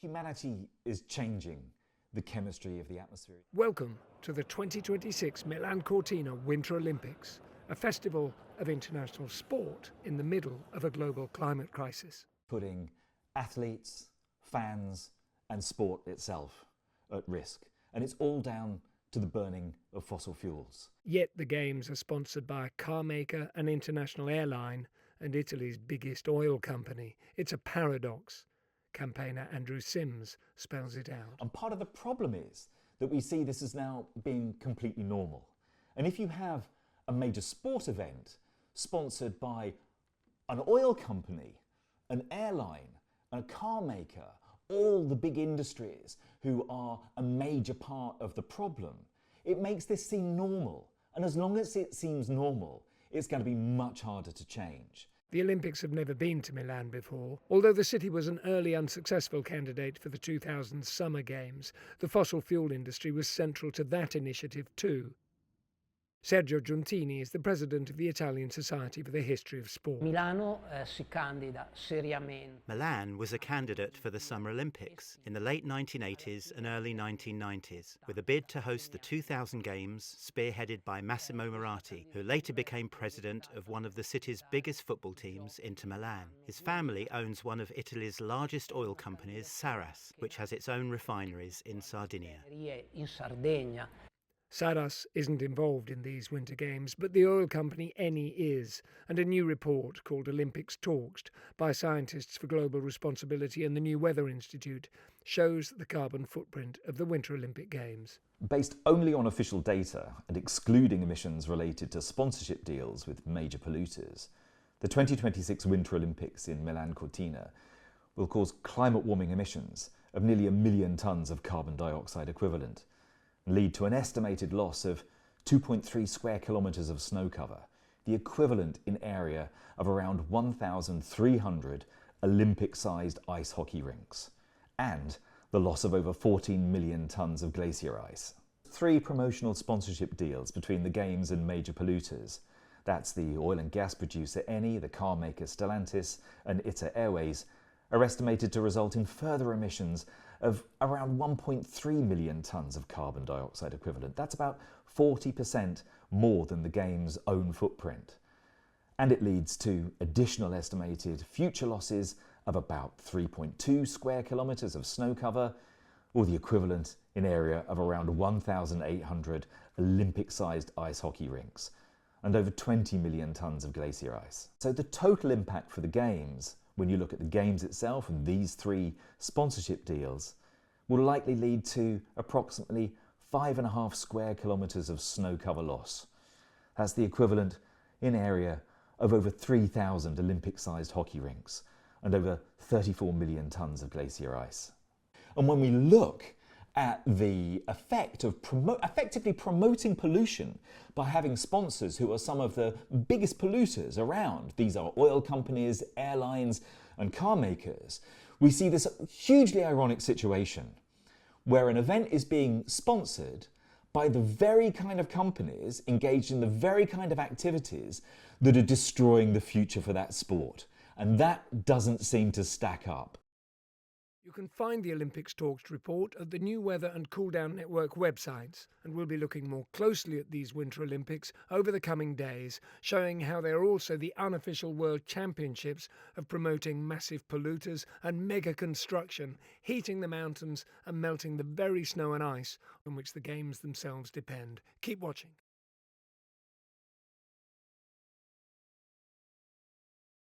Humanity is changing the chemistry of the atmosphere. Welcome to the 2026 Milan Cortina Winter Olympics, a festival of international sport in the middle of a global climate crisis. Putting athletes, fans and sport itself at risk. And it's all down to the burning of fossil fuels. Yet the Games are sponsored by a car maker, an international airline and Italy's biggest oil company. It's a paradox. Campaigner Andrew Sims spells it out. And part of the problem is that we see this as now being completely normal. And if you have a major sport event sponsored by an oil company, an airline, and a car maker, all the big industries who are a major part of the problem, it makes this seem normal. And as long as it seems normal, it's going to be much harder to change. The Olympics have never been to Milan before. Although the city was an early unsuccessful candidate for the 2000 Summer Games, the fossil fuel industry was central to that initiative too. Sergio Giuntini is the president of the Italian Society for the History of Sport. Milan was a candidate for the Summer Olympics in the late 1980s and early 1990s, with a bid to host the 2000 Games spearheaded by Massimo Moratti, who later became president of one of the city's biggest football teams, Inter Milan. His family owns one of Italy's largest oil companies, Saras, which has its own refineries in Sardinia. Saras isn't involved in these Winter Games, but the oil company Eni is, and a new report called Olympics Talks by Scientists for Global Responsibility and the New Weather Institute shows the carbon footprint of the Winter Olympic Games. Based only on official data and excluding emissions related to sponsorship deals with major polluters, the 2026 Winter Olympics in Milan Cortina will cause climate warming emissions of nearly 1 million tonnes of carbon dioxide equivalent, lead to an estimated loss of 2.3 square kilometres of snow cover, the equivalent in area of around 1,300 Olympic-sized ice hockey rinks, and the loss of over 14 million tonnes of glacier ice. 3 promotional sponsorship deals between the Games and major polluters. That's the oil and gas producer Eni, the car maker Stellantis and ITA Airways, are estimated to result in further emissions of around 1.3 million tonnes of carbon dioxide equivalent. That's about 40% more than the Games' own footprint. And it leads to additional estimated future losses of about 3.2 square kilometres of snow cover, or the equivalent in area of around 1,800 Olympic-sized ice hockey rinks, and over 20 million tonnes of glacier ice. So the total impact for the Games, when you look at the Games itself and these 3 sponsorship deals, will likely lead to approximately 5.5 square kilometres of snow cover loss. That's the equivalent in area of over 3,000 Olympic-sized hockey rinks and over 34 million tonnes of glacier ice. And when we look at the effect of effectively promoting pollution by having sponsors who are some of the biggest polluters around, these are oil companies, airlines and car makers, we see this hugely ironic situation where an event is being sponsored by the very kind of companies engaged in the very kind of activities that are destroying the future for that sport. And that doesn't seem to stack up. You can find the Olympics Talks report at the New Weather and Cool Down Network websites, and we'll be looking more closely at these Winter Olympics over the coming days, showing how they are also the unofficial World Championships of promoting massive polluters and mega construction, heating the mountains and melting the very snow and ice on which the Games themselves depend. Keep watching.